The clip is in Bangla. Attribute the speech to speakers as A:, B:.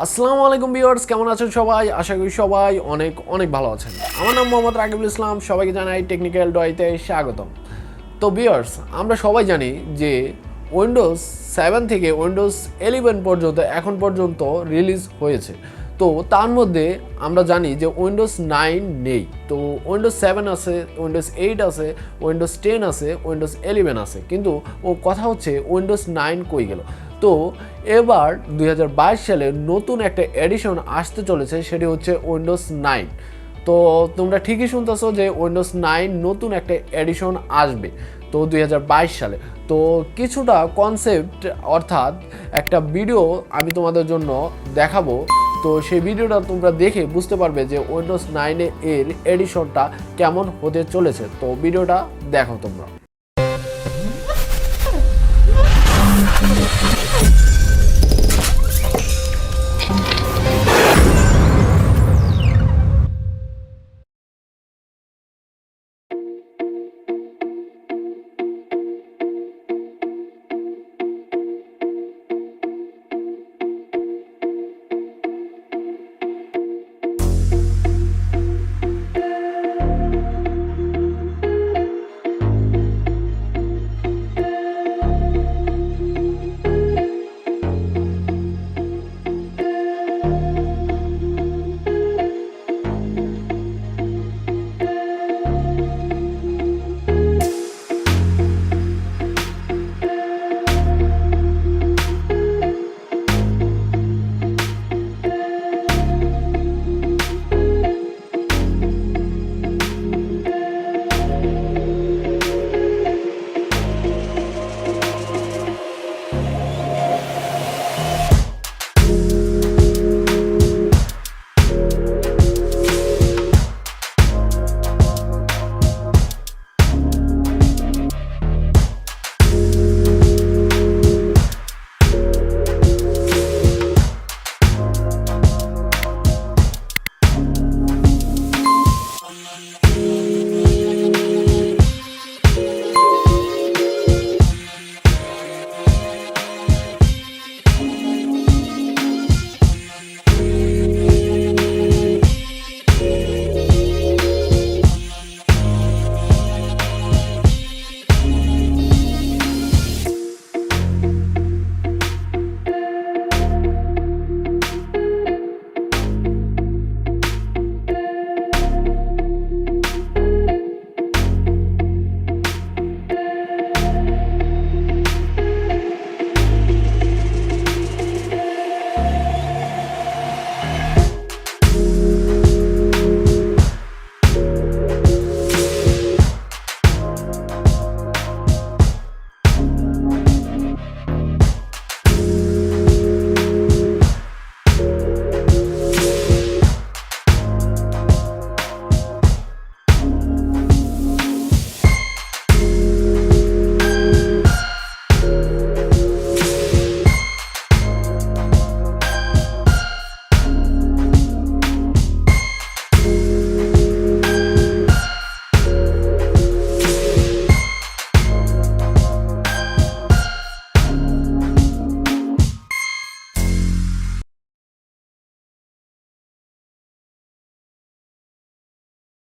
A: আসসালামু আলাইকুম ভিউয়ার্স, কেমন আছেন সবাই? আশা করি সবাই অনেক অনেক ভালো আছেন। আমার নাম মোহাম্মদ রাকিবুল ইসলাম, সবাইকে জানাই টেকনিক্যাল ডয়তে স্বাগতম। তো ভিউয়ার্স, আমরা সবাই জানি যে উইন্ডোজ 7 থেকে উইন্ডোজ 11 পর্যন্ত এখন পর্যন্ত রিলিজ হয়েছে। তো তার মধ্যে আমরা জানি যে উইন্ডোজ 9 নেই। তো উইন্ডোজ 7 আছে, উইন্ডোজ 8 আছে, উইন্ডোজ 10 আছে, উইন্ডোজ 11 আছে, কিন্তু কথা হচ্ছে উইন্ডোজ 9 কই গেল। তো এবার 2022 সালে নতুন একটা এডিশন আসতে চলেছে, সেটি হচ্ছে উইন্ডোজ 9। তো তোমরা ঠিকই শুনতেছো যে উইন্ডোজ 9 নতুন একটা এডিশন আসবে তো 2022 সালে। তো কিছুটা কনসেপ্ট অর্থাৎ একটা ভিডিও আমি তোমাদের জন্য দেখাবো। তো সেই ভিডিওটা তোমরা দেখে বুঝতে পারবে যে উইন্ডোজ 9 এর এডিশনটা কেমন হতে চলেছে। তো ভিডিওটা দেখো তোমরা।